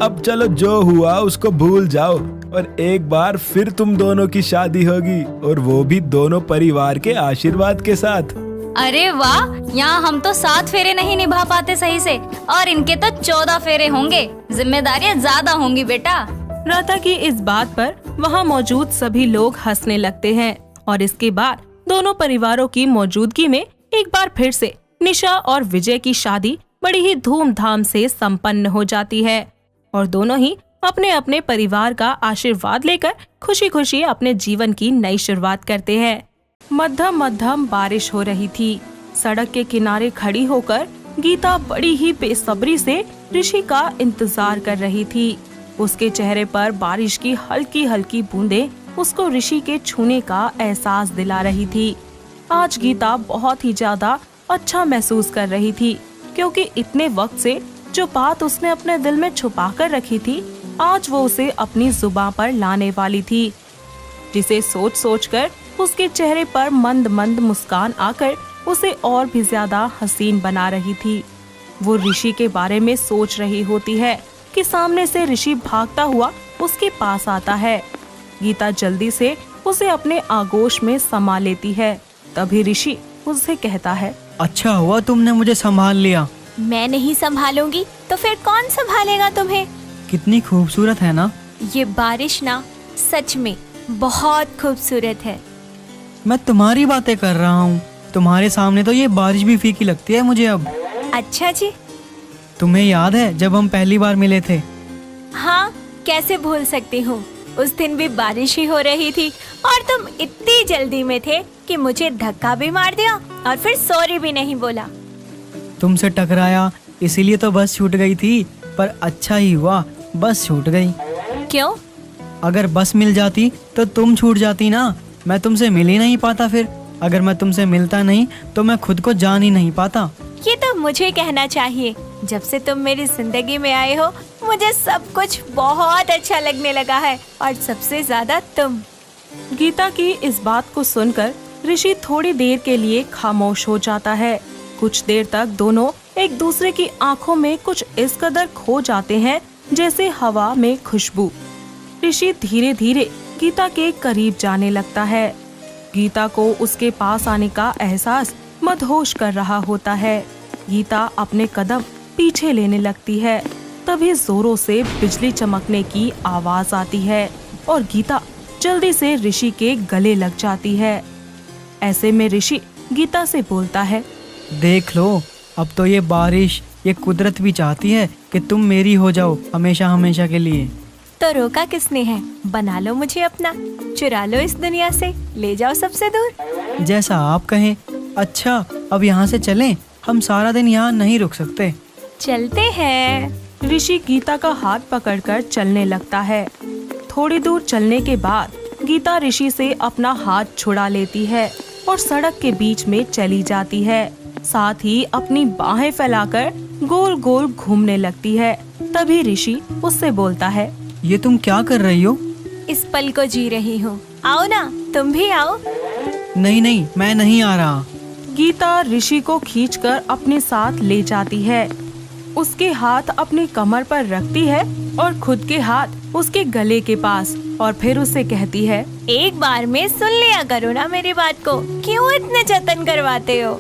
G: अब चलो, जो हुआ उसको भूल जाओ और एक बार फिर तुम दोनों की शादी होगी, और वो भी दोनों परिवार के आशीर्वाद के साथ।
C: अरे वाह, यहाँ हम तो 7 फेरे नहीं निभा पाते सही से, और इनके तो 14 फेरे होंगे। जिम्मेदारियाँ ज्यादा होंगी बेटा।
B: राधा की इस बात पर वहाँ मौजूद सभी लोग हंसने लगते हैं और इसके बाद दोनों परिवारों की मौजूदगी में एक बार फिर से निशा और विजय की शादी बड़ी ही धूमधाम से संपन्न हो जाती है और दोनों ही अपने अपने परिवार का आशीर्वाद लेकर खुशी खुशी अपने जीवन की नई शुरुआत करते हैं। मध्यम मध्यम बारिश हो रही थी। सड़क के किनारे खड़ी होकर गीता बड़ी ही बेसब्री से ऋषि का इंतजार कर रही थी। उसके चेहरे पर बारिश की हल्की हल्की बूंदें उसको ऋषि के छूने का एहसास दिला रही थी। आज गीता बहुत ही ज्यादा अच्छा महसूस कर रही थी, क्योंकि इतने वक्त से जो बात उसने अपने दिल में छुपा कर रखी थी, आज वो उसे अपनी जुबान पर लाने वाली थी, जिसे सोच सोच कर उसके चेहरे पर मंद मंद मुस्कान आकर उसे और भी ज्यादा हसीन बना रही थी। वो ऋषि के बारे में सोच रही होती है कि सामने से ऋषि भागता हुआ उसके पास आता है। गीता जल्दी से उसे अपने आगोश में समा लेती है। तभी ऋषि उससे कहता है,
D: अच्छा हुआ तुमने मुझे संभाल लिया।
A: मैं नहीं संभालूंगी तो फिर कौन संभालेगा तुम्हें?
D: कितनी खूबसूरत है ना
A: ये बारिश ना, सच में बहुत खूबसूरत है।
D: मैं तुम्हारी बातें कर रहा हूँ, तुम्हारे सामने तो ये बारिश भी फीकी लगती है मुझे अब।
A: अच्छा जी।
D: तुम्हें याद है जब हम पहली बार मिले थे?
A: हाँ, कैसे भूल सकती हूँ। उस दिन भी बारिश ही हो रही थी और तुम इतनी जल्दी में थे कि मुझे धक्का भी मार दिया और फिर सॉरी भी नहीं बोला।
D: तुमसे टकराया इसीलिए तो बस छूट गई थी, पर अच्छा ही हुआ बस छूट गई।
A: क्यों?
D: अगर बस मिल जाती तो तुम छूट जाती ना, मैं तुमसे मिल ही नहीं पाता। फिर अगर मैं तुमसे मिलता नहीं तो मैं खुद को जान ही नहीं पाता।
A: ये तो मुझे कहना चाहिए। जब से तुम मेरी जिंदगी में आए हो मुझे सब कुछ बहुत अच्छा लगने लगा है, और सबसे ज्यादा तुम।
B: गीता की इस बात को सुनकर ऋषि थोड़ी देर के लिए खामोश हो जाता है। कुछ देर तक दोनों एक दूसरे की आंखों में कुछ इस कदर खो जाते हैं जैसे हवा में खुशबू। ऋषि धीरे धीरे गीता के करीब जाने लगता है। गीता को उसके पास आने का एहसास मदहोश कर रहा होता है। गीता अपने कदम पीछे लेने लगती है। तभी जोरों से बिजली चमकने की आवाज आती है और गीता जल्दी से ऋषि के गले लग जाती है। ऐसे में ऋषि गीता से बोलता है,
D: देख लो, अब तो ये बारिश, ये कुदरत भी चाहती है कि तुम मेरी हो जाओ हमेशा हमेशा के लिए।
A: तो रोका किसने है? बना लो मुझे अपना, चुरा लो इस दुनिया से, ले जाओ सबसे दूर।
D: जैसा आप कहें। अच्छा, अब यहाँ से चलें, हम सारा दिन यहाँ नहीं रुक सकते।
A: चलते हैं।
B: ऋषि गीता का हाथ पकड़कर चलने लगता है। थोड़ी दूर चलने के बाद गीता ऋषि से अपना हाथ छुड़ा लेती है और सड़क के बीच में चली जाती है। साथ ही अपनी बाहें फैलाकर गोल गोल घूमने लगती है। तभी ऋषि उससे बोलता है,
D: ये तुम क्या कर रही हो?
A: इस पल को जी रही हूँ, आओ ना, तुम भी आओ।
D: नहीं नहीं, मैं नहीं आ रहा।
B: गीता ऋषि को खींचकर अपने साथ ले जाती है। उसके हाथ अपनी कमर पर रखती है और खुद के हाथ उसके गले के पास, और फिर उससे कहती है,
A: एक बार में सुन लिया करो ना मेरी बात को, क्यों इतने जतन करवाते हो?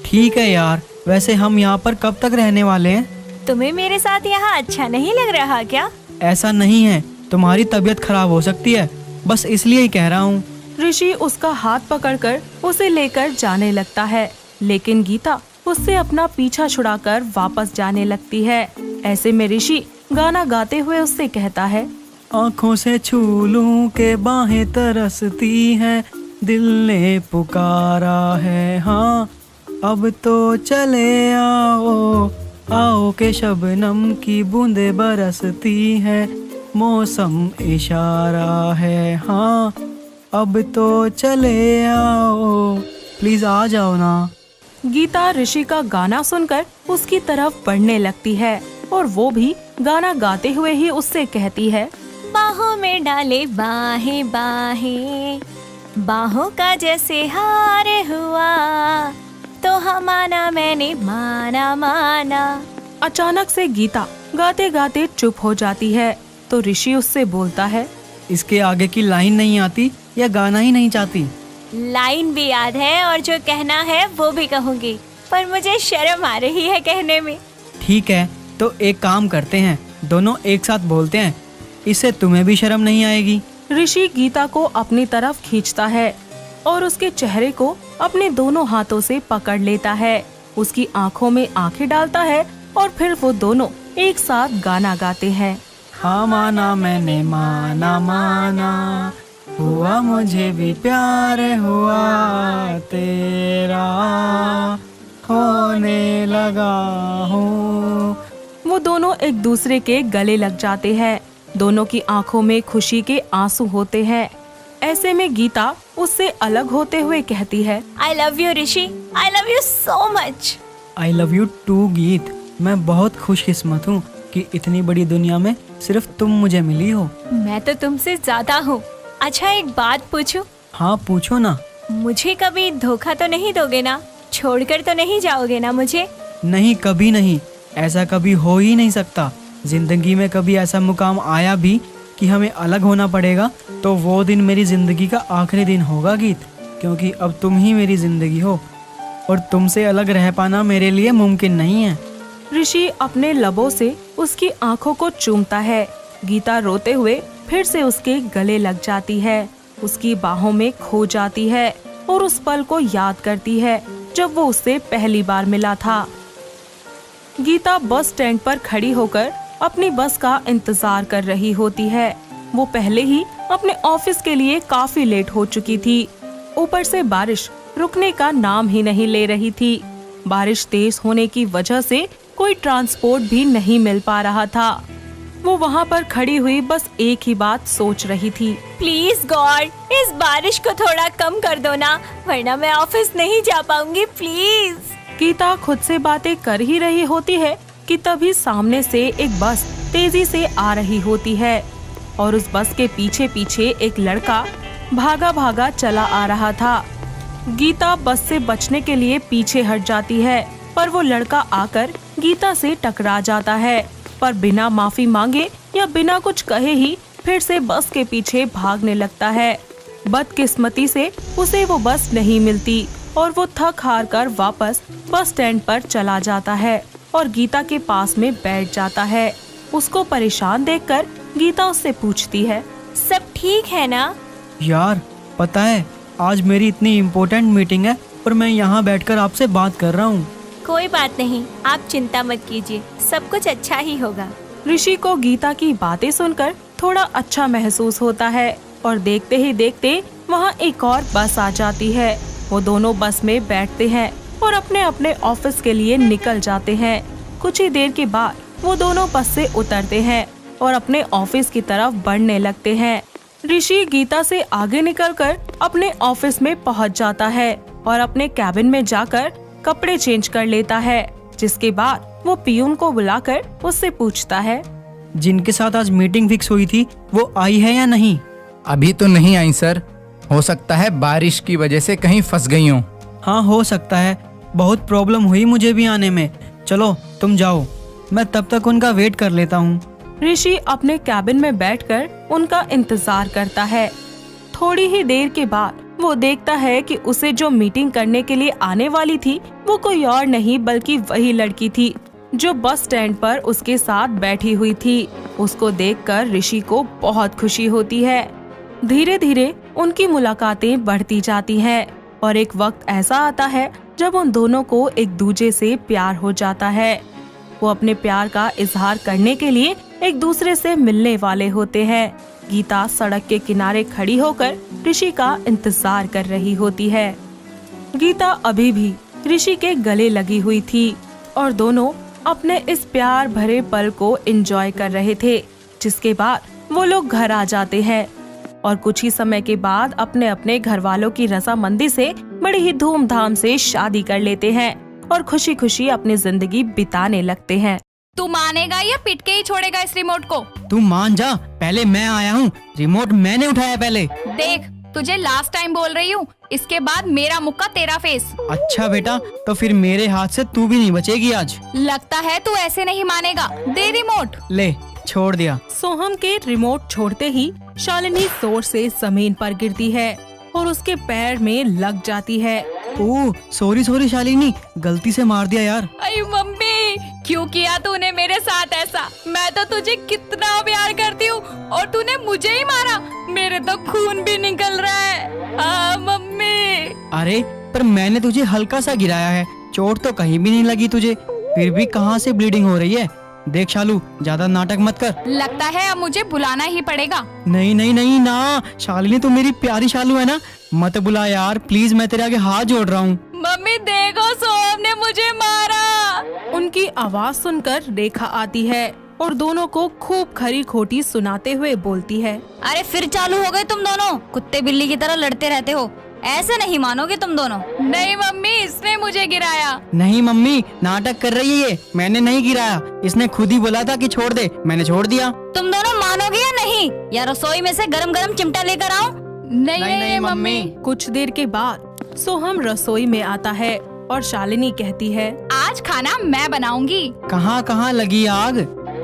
D: ठीक है यार, वैसे हम यहाँ पर कब तक रहने वाले हैं?
A: तुम्हें मेरे साथ यहाँ अच्छा नहीं लग रहा क्या?
D: ऐसा नहीं है, तुम्हारी तबीयत खराब हो सकती है, बस इसलिए ही कह रहा हूँ।
B: ऋषि उसका हाथ पकड़कर उसे लेकर जाने लगता है, लेकिन गीता उससे अपना पीछा छुड़ाकर वापस जाने लगती है। ऐसे में ऋषि गाना गाते हुए उससे कहता है,
D: आँखों से छू लूं के बाहें तरसती हैं, दिल ने पुकारा है, हाँ अब तो चले आओ, आओ के शबनम की बूंदे बरसती है, मौसम इशारा है, हाँ अब तो चले आओ, प्लीज आ जाओ ना।
B: गीता ऋषि का गाना सुनकर उसकी तरफ बढ़ने लगती है और वो भी गाना गाते हुए ही उससे कहती है,
A: बाहों में डाले बाहें बाहें, बाहों का जैसे हार हुआ, तो हाँ माना मैंने माना माना।
B: अचानक से गीता गाते गाते चुप हो जाती है तो ऋषि उससे बोलता है,
D: इसके आगे की लाइन नहीं आती या गाना ही नहीं चाहती?
A: लाइन भी याद है और जो कहना है वो भी कहूँगी, पर मुझे शर्म आ रही है कहने में।
D: ठीक है, तो एक काम करते हैं, दोनों एक साथ बोलते हैं, इससे तुम्हें भी शर्म नहीं आएगी।
B: ऋषि गीता को अपनी तरफ खींचता है और उसके चेहरे को अपने दोनों हाथों से पकड़ लेता है, उसकी आंखों में आंखें डालता है और फिर वो दोनों एक साथ गाना गाते हैं।
D: हाँ माना मैंने माना माना, हुआ मुझे भी प्यार हुआ तेरा, होने लगा हूँ।
B: वो दोनों एक दूसरे के गले लग जाते हैं, दोनों की आंखों में खुशी के आंसू होते हैं। ऐसे में गीता उससे अलग होते हुए कहती है,
A: I love you Rishi, I love you so much.
D: I love you too Geet, मैं बहुत खुशकिस्मत हूँ कि इतनी बड़ी दुनिया में सिर्फ तुम मुझे मिली हो।
A: मैं तो तुमसे ज्यादा हूँ। अच्छा एक बात पूछूं?
D: हाँ पूछो ना।
A: मुझे कभी धोखा तो नहीं दोगे ना? छोड़कर तो नहीं जाओगे ना मुझे?
D: नहीं, कभी नहीं, ऐसा कभी हो ही नहीं सकता। जिंदगी में कभी ऐसा मुकाम आया भी कि हमें अलग होना पड़ेगा, तो वो दिन मेरी जिंदगी का आखिरी दिन होगा गीत, क्योंकि अब तुम ही मेरी जिंदगी हो और तुमसे अलग रह पाना मेरे लिए मुमकिन नहीं है।
B: ऋषि अपने लबों से उसकी आंखों को चूमता है। गीता रोते हुए फिर से उसके गले लग जाती है, उसकी बाहों में खो जाती है और उस पल को याद करती है जब वो उससे पहली बार मिला था। गीता बस स्टैंड पर खड़ी होकर अपनी बस का इंतजार कर रही होती है। वो पहले ही अपने ऑफिस के लिए काफी लेट हो चुकी थी, ऊपर से बारिश रुकने का नाम ही नहीं ले रही थी। बारिश तेज होने की वजह से कोई ट्रांसपोर्ट भी नहीं मिल पा रहा था। वो वहाँ पर खड़ी हुई बस एक ही बात सोच रही थी,
A: प्लीज गॉड, इस बारिश को थोड़ा कम कर दो ना, वरना मैं ऑफिस नहीं जा पाऊंगी, प्लीज।
B: गीता खुद से बातें कर ही रही होती है कि तभी सामने से एक बस तेजी से आ रही होती है और उस बस के पीछे पीछे एक लड़का भागा भागा चला आ रहा था। गीता बस से बचने के लिए पीछे हट जाती है, पर वो लड़का आकर गीता से टकरा जाता है, पर बिना माफी मांगे या बिना कुछ कहे ही फिर से बस के पीछे भागने लगता है। बदकिस्मती से उसे वो बस नहीं मिलती और वो थक हार कर वापस बस स्टैंड पर चला जाता है और गीता के पास में बैठ जाता है। उसको परेशान देखकर गीता उससे पूछती है,
A: सब ठीक है ना?
D: यार पता है, आज मेरी इतनी इम्पोर्टेंट मीटिंग है और मैं यहाँ बैठकर आपसे बात कर रहा हूँ।
A: कोई बात नहीं, आप चिंता मत कीजिए, सब कुछ अच्छा ही होगा।
B: ऋषि को गीता की बातें सुनकर थोड़ा अच्छा महसूस होता है और देखते ही देखते वहाँ एक और बस आ जाती है। वो दोनों बस में बैठते हैं और अपने अपने ऑफिस के लिए निकल जाते हैं। कुछ ही देर के बाद वो दोनों बस से उतरते हैं और अपने ऑफिस की तरफ बढ़ने लगते हैं। ऋषि गीता से आगे निकलकर अपने ऑफिस में पहुंच जाता है और अपने कैबिन में जाकर कपड़े चेंज कर लेता है, जिसके बाद वो पियून को बुलाकर उससे पूछता है,
D: जिनके साथ आज मीटिंग फिक्स हुई थी वो आई है या नहीं?
I: अभी तो नहीं आई सर, हो सकता है बारिश की वजह से कहीं फंस गई हूँ।
D: हाँ हो सकता है, बहुत प्रॉब्लम हुई मुझे भी आने में। चलो तुम जाओ, मैं तब तक उनका वेट कर लेता हूँ।
B: ऋषि अपने कैबिन में बैठकर उनका इंतजार करता है। थोड़ी ही देर के बाद वो देखता है कि उसे जो मीटिंग करने के लिए आने वाली थी वो कोई और नहीं बल्कि वही लड़की थी जो बस स्टैंड पर उसके साथ बैठी हुई थी। उसको देखकर ऋषि को बहुत खुशी होती है। धीरे धीरे उनकी मुलाकातें बढ़ती जाती हैं और एक वक्त ऐसा आता है जब उन दोनों को एक दूसरे से प्यार हो जाता है। वो अपने प्यार का इजहार करने के लिए एक दूसरे से मिलने वाले होते हैं। गीता सड़क के किनारे खड़ी होकर ऋषि का इंतजार कर रही होती है। गीता अभी भी ऋषि के गले लगी हुई थी और दोनों अपने इस प्यार भरे पल को एंजॉय कर रहे थे, जिसके बाद वो लोग घर आ जाते हैं और कुछ ही समय के बाद अपने अपने घर वालों की रजामंदी से बड़ी ही धूमधाम से शादी कर लेते हैं और खुशी खुशी अपनी जिंदगी बिताने लगते हैं।
F: तू मानेगा या पिट के ही छोड़ेगा इस रिमोट को?
J: तू मान जा, पहले मैं आया हूँ, रिमोट मैंने उठाया पहले।
F: देख, तुझे लास्ट टाइम बोल रही हूँ, इसके बाद मेरा मुक्का तेरा फेस।
J: अच्छा बेटा, तो फिर मेरे हाथ से तू भी नहीं बचेगी आज।
F: लगता है तू ऐसे नहीं मानेगा, दे रिमोट।
J: ले, छोड़ दिया।
B: सोहम के रिमोट छोड़ते ही शालिनी जोर से जमीन पर गिरती है और उसके पैर में लग जाती है।
J: ओह सॉरी सॉरी शालिनी, गलती से मार दिया यार।
F: अरे मम्मी, क्यों किया तूने मेरे साथ ऐसा? मैं तो तुझे कितना प्यार करती हूँ और तूने मुझे ही मारा। मेरे तो खून भी निकल रहा है। मम्मी।
J: अरे पर मैंने तुझे हल्का सा गिराया है, चोट तो कहीं भी नहीं लगी तुझे, फिर भी कहाँ से ब्लीडिंग हो रही है। देख शालू, ज्यादा नाटक मत कर।
F: लगता है अब मुझे बुलाना ही पड़ेगा।
J: नहीं नहीं नहीं ना शालिनी, तू मेरी प्यारी शालू है ना, मत बुला यार प्लीज, मैं तेरे आगे हाथ जोड़ रहा हूँ।
F: मम्मी देखो, सोहम ने मुझे मारा।
B: उनकी आवाज सुनकर रेखा आती है और दोनों को खूब खरी खोटी सुनाते हुए बोलती है।
C: अरे फिर चालू हो गए तुम दोनों, कुत्ते बिल्ली की तरह लड़ते रहते हो। ऐसे नहीं मानोगे तुम दोनों।
F: नहीं मम्मी, इसने मुझे गिराया।
J: नहीं मम्मी, नाटक कर रही है ये, मैंने नहीं गिराया, इसने खुद ही बोला था कि छोड़ दे, मैंने छोड़ दिया।
C: तुम दोनों मानोगे या नहीं, या रसोई में से गरम गरम चिमटा लेकर आऊं?
F: नहीं मम्मी।
B: कुछ देर के बाद सोहम रसोई में आता है और शालिनी कहती है,
F: आज खाना मैं बनाऊंगी।
J: कहाँ कहाँ लगी आग?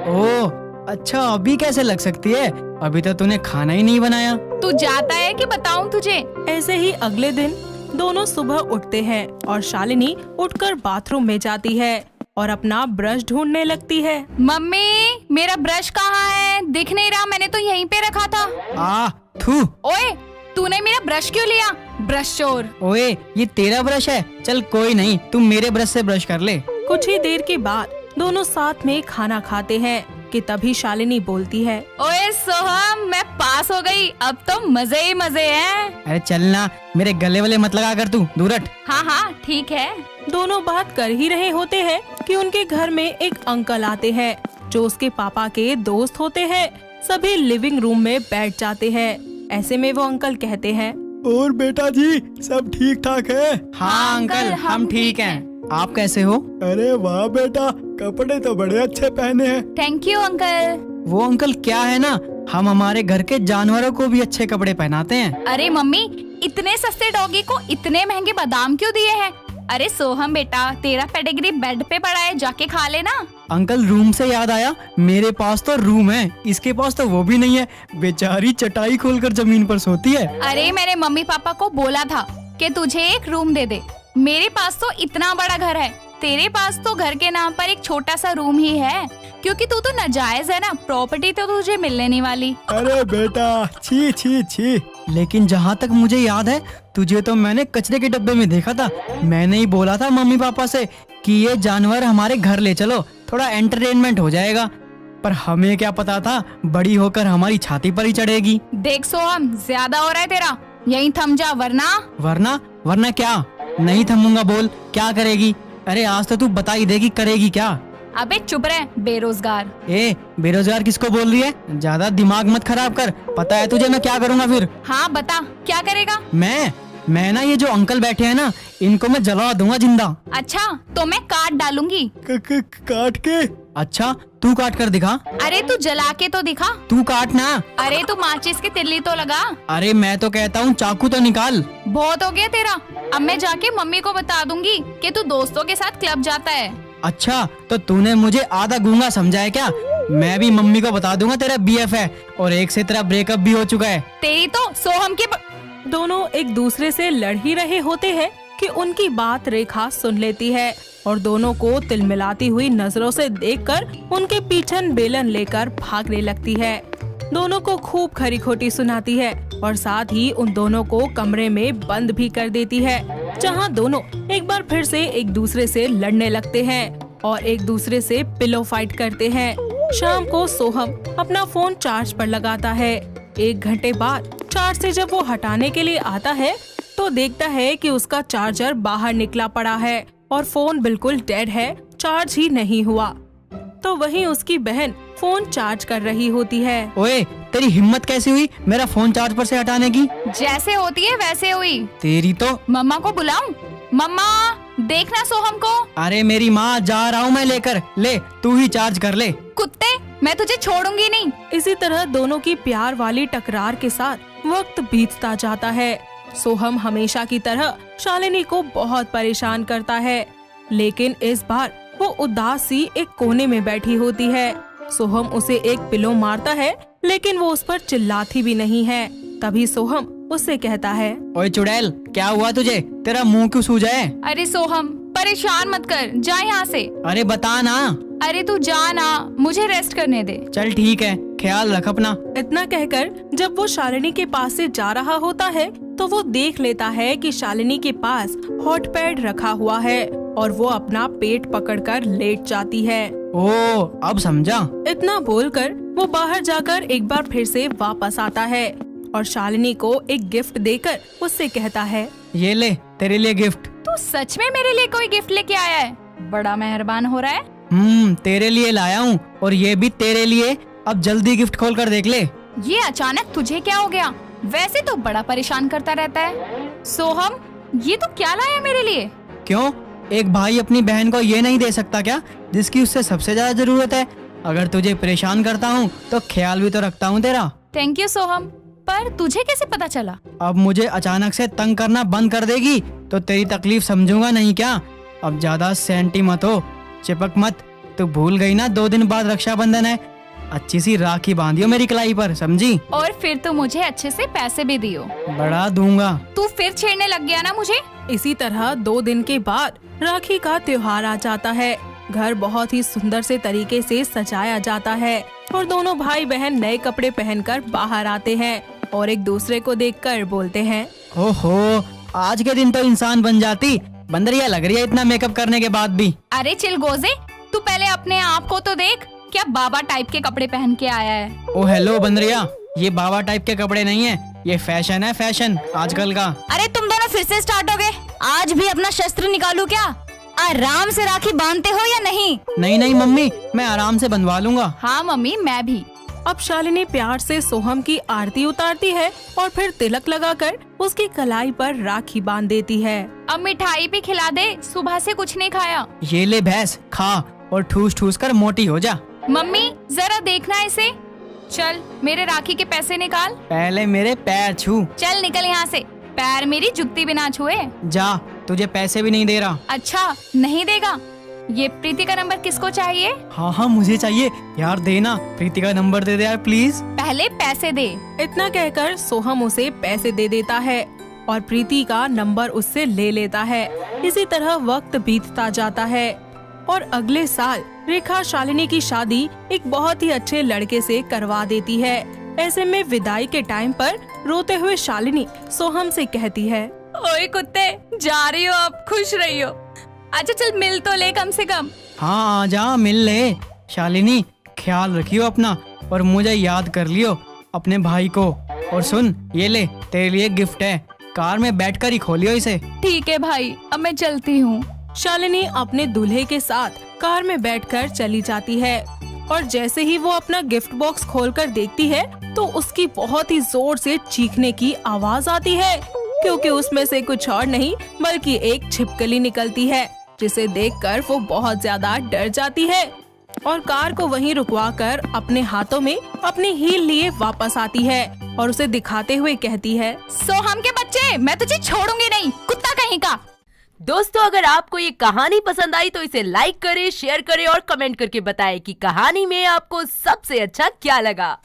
J: ओह अच्छा, अभी कैसे लग सकती है, अभी तो तूने खाना ही नहीं बनाया।
F: तू जाता है कि बताऊं तुझे?
B: ऐसे ही अगले दिन दोनों सुबह उठते हैं और शालिनी उठकर बाथरूम में जाती है और अपना ब्रश ढूंढने लगती है।
F: मम्मी, मेरा ब्रश कहाँ है? दिख नहीं रहा, मैंने तो यहीं पे रखा था।
J: थू।
F: ओए, तूने मेरा ब्रश क्यों लिया? ब्रश चोर।
J: ओए ये तेरा ब्रश है, चल कोई नहीं, तुम मेरे ब्रश से ब्रश कर ले।
B: कुछ ही देर के बाद दोनों साथ में खाना खाते हैं कि तभी शालिनी बोलती है,
F: ओए सोहम, मैं पास हो गई, अब तो मजे ही मजे हैं।
J: अरे चलना, मेरे गले वाले मत लगा कर, तू दूर हट।
F: हाँ ठीक है।
B: दोनों बात कर ही रहे होते हैं कि उनके घर में एक अंकल आते हैं जो उसके पापा के दोस्त होते हैं। सभी लिविंग रूम में बैठ जाते हैं। ऐसे में वो अंकल कहते हैं,
G: और बेटा जी सब ठीक ठाक है?
J: हाँ अंकल, हम ठीक हैं। आप कैसे हो?
G: अरे वाह बेटा, कपड़े तो बड़े अच्छे पहने हैं।
F: Thank you uncle.
J: वो अंकल क्या है ना, हम हमारे घर के जानवरों को भी अच्छे कपड़े पहनाते हैं।
F: अरे मम्मी, इतने सस्ते डॉगी को इतने महंगे बादाम क्यों दिए हैं? अरे सोहम बेटा, तेरा पेडिग्री बेड पे पड़ा है, जाके खा लेना।
J: अंकल रूम से याद आया, मेरे पास तो रूम है, इसके पास तो वो भी नहीं है, बेचारी चटाई खोलकर जमीन पर सोती है।
F: अरे मैंने मम्मी पापा को बोला था कि तुझे एक रूम दे दे। मेरे पास तो इतना बड़ा घर है, तेरे पास तो घर के नाम पर एक छोटा सा रूम ही है, क्योंकि तू तो नाजायज है ना, प्रॉपर्टी तो तुझे मिलने नहीं वाली।
G: अरे बेटा, छी छी छी।
J: लेकिन जहाँ तक मुझे याद है, तुझे तो मैंने कचरे के डब्बे में देखा था। मैंने ही बोला था मम्मी पापा से कि ये जानवर हमारे घर ले चलो, थोड़ा एंटरटेनमेंट हो जाएगा, पर हमें क्या पता था बड़ी होकर हमारी छाती पर ही चढ़ेगी।
F: देख सोहम, ज्यादा हो रहा है तेरा, यहीं थम जा, वरना
J: वरना क्या? नहीं थमूंगा, बोल क्या करेगी? अरे आज तो तू बता ही देगी करेगी क्या।
F: अबे चुप रहे बेरोजगार।
J: ए बेरोजगार किसको बोल रही है? ज्यादा दिमाग मत खराब कर, पता है तुझे मैं क्या करूँगा फिर?
F: हाँ बता, क्या करेगा?
J: मैं ना ये जो अंकल बैठे हैं ना, इनको मैं जला दूंगा जिंदा।
F: अच्छा तो मैं काट डालूंगी।
G: काट के?
J: अच्छा तू काट कर दिखा।
F: अरे तू जला के तो दिखा।
J: तू काट ना।
F: अरे तू माचिस की तिल्ली तो लगा।
J: अरे मैं तो कहता हूँ चाकू तो निकाल।
F: बहुत हो गया तेरा, अब मैं जाके मम्मी को बता दूंगी कि तू दोस्तों के साथ क्लब जाता है।
J: अच्छा तो तूने मुझे आधा गूंगा समझा है क्या? मैं भी मम्मी को बता दूंगा तेरा बीएफ है और एक से तेरा ब्रेकअप भी हो चुका है।
F: तेरी तो सोहम के
B: दोनों एक दूसरे से लड़ ही रहे होते हैं कि उनकी बात रेखा सुन लेती है और दोनों को तिलमिलाती हुई नजरों से देखकर उनके पीछन बेलन लेकर भागने लगती है। दोनों को खूब खरी खोटी सुनाती है और साथ ही उन दोनों को कमरे में बंद भी कर देती है, जहां दोनों एक बार फिर से एक दूसरे से लड़ने लगते हैं और एक दूसरे से पिलो फाइट करते हैं। शाम को सोहम अपना फोन चार्ज पर लगाता है। 1 घंटे बाद चार्ज से जब वो हटाने के लिए आता है तो देखता है कि उसका चार्जर बाहर निकला पड़ा है और फोन बिल्कुल डेड है, चार्ज ही नहीं हुआ। तो वहीं उसकी बहन फोन चार्ज कर रही होती है।
J: ओए, तेरी हिम्मत कैसे हुई मेरा फोन चार्ज पर से हटाने की?
F: जैसे होती है वैसे हुई।
J: तेरी तो।
F: मम्मा को बुलाऊं? मम्मा देखना सोहम को।
J: अरे मेरी माँ, जा रहा हूँ मैं लेकर। ले, तू ही चार्ज कर ले।
F: कुत्ते, मैं तुझे छोड़ूंगी नहीं।
B: इसी तरह दोनों की प्यार वाली टकरार के साथ वक्त बीतता जाता है। सोहम हमेशा की तरह शालिनी को बहुत परेशान करता है, लेकिन इस बार वो उदास सी एक कोने में बैठी होती है। सोहम उसे एक पिलो मारता है, लेकिन वो उस पर चिल्लाती भी नहीं है। तभी सोहम उससे कहता है,
J: ओए चुड़ैल, क्या हुआ तुझे? तेरा मुंह क्यों सूजा है?
F: अरे सोहम, परेशान मत कर, जा यहाँ से।
J: अरे बता ना।
F: अरे तू जा ना, मुझे रेस्ट करने दे।
J: चल ठीक है, ख्याल रख अपना।
B: इतना कहकर जब वो शालिनी के पास से जा रहा होता है तो वो देख लेता है कि शालिनी के पास हॉट पैड रखा हुआ है और वो अपना पेट पकड़कर लेट जाती है।
J: ओ, अब समझा।
B: इतना बोलकर वो बाहर जाकर एक बार फिर से वापस आता है और शालिनी को एक गिफ्ट देकर उससे कहता है,
J: ये ले, तेरे लिए गिफ्ट।
F: तू सच में मेरे लिए कोई गिफ्ट लेके आया है? बड़ा मेहरबान हो रहा है।
J: तेरे लिए लाया हूँ, और ये भी तेरे लिए। अब जल्दी गिफ्ट खोल कर देख ले।
F: ये अचानक तुझे क्या हो गया? वैसे तो बड़ा परेशान करता रहता है। सोहम, ये तू क्या लाया मेरे लिए?
J: क्यों, एक भाई अपनी बहन को ये नहीं दे सकता क्या, जिसकी उससे सबसे ज्यादा जरूरत है? अगर तुझे परेशान करता हूँ तो ख्याल भी तो रखता हूँ तेरा।
F: थैंक यू सोहम, पर तुझे कैसे पता चला?
J: अब मुझे अचानक से तंग करना बंद कर देगी तो तेरी तकलीफ समझूंगा नहीं क्या? अब ज्यादा सेंटी मत हो, चिपक मत। तू भूल गई ना, 2 दिन बाद रक्षाबंधन है। अच्छी सी राखी बांधियो मेरी कलाई पर, समझी?
F: और फिर तो मुझे अच्छे से पैसे भी दियो।
J: बड़ा दूंगा।
F: तू फिर छेड़ने लग गया ना मुझे।
B: इसी तरह 2 दिन के बाद राखी का त्योहार आ जाता है। घर बहुत ही सुंदर से तरीके से सजाया जाता है और दोनों भाई बहन नए कपड़े पहनकर बाहर आते हैं और एक दूसरे को देखकर बोलते हैं,
J: ओहो, आज के दिन तो इंसान बन जाती। बंदरिया लग रही है इतना मेकअप करने के बाद भी।
F: अरे चिल गोजे, तू पहले अपने आप को तो देख, क्या बाबा टाइप के कपड़े पहन के आया है।
J: ओ हेलो बंदरिया, ये बाबा टाइप के कपड़े नहीं है, ये फैशन है, फैशन आजकल का।
C: अरे तुम दोनों फिर से स्टार्ट हो गए। आज भी अपना शस्त्र निकालू क्या? आराम से राखी बांधते हो या नहीं?
J: नहीं मम्मी, मैं आराम से बंधवा लूंगा।
F: हाँ मम्मी, मैं भी।
B: अब शालिनी प्यार से सोहम की आरती उतारती है और फिर तिलक लगाकर उसकी कलाई पर राखी बांध देती है।
F: अब मिठाई भी खिला दे, सुबह से कुछ नहीं खाया।
J: ये ले भैंस, खा और ठूस ठूस कर मोटी हो जा।
F: मम्मी जरा देखना इसे। चल मेरे राखी के पैसे निकाल।
J: पहले मेरे पैर छू।
F: चल निकल यहाँ से, पैर मेरी जुत्ती भी ना छुए।
J: जा, तुझे पैसे भी नहीं दे रहा।
F: अच्छा नहीं देगा? ये प्रीति का नंबर किसको चाहिए?
J: हाँ मुझे चाहिए यार, देना। प्रीति का नंबर दे दे यार प्लीज।
F: पहले पैसे दे।
B: इतना कहकर सोहम उसे पैसे दे देता है और प्रीति का नंबर उससे ले लेता है। इसी तरह वक्त बीतता जाता है और अगले साल रेखा शालिनी की शादी एक बहुत ही अच्छे लड़के से करवा देती है। ऐसे में विदाई के टाइम पर रोते हुए शालिनी सोहम से कहती है,
F: ओए कुत्ते, जा रही हो अब, खुश रही हो। अच्छा चल मिल तो ले कम से कम।
J: हाँ आजा, मिल ले। शालिनी, ख्याल रखियो अपना और मुझे याद कर लियो, अपने भाई को। और सुन, ये ले, तेरे लिए गिफ्ट है। कार में बैठकर ही खोलियो इसे।
F: ठीक है भाई, अब मैं चलती हूँ।
B: शालिनी अपने दूल्हे के साथ कार में बैठकर चली जाती है और जैसे ही वो अपना गिफ्ट बॉक्स खोलकर देखती है तो उसकी बहुत ही जोर से चीखने की आवाज आती है, क्योंकि उसमें से कुछ और नहीं बल्कि एक छिपकली निकलती है, जिसे देखकर वो बहुत ज्यादा डर जाती है और कार को वहीं रुकवाकर अपने हाथों में अपनी हील लिए वापस आती है और उसे दिखाते हुए कहती है,
F: सोहम के बच्चे, मैं तुझे छोड़ूंगी नहीं, कुत्ता कहीं का।
H: दोस्तों अगर आपको ये कहानी पसंद आई तो इसे लाइक करें, शेयर करें और कमेंट करके बताएं कि कहानी में आपको सबसे अच्छा क्या लगा।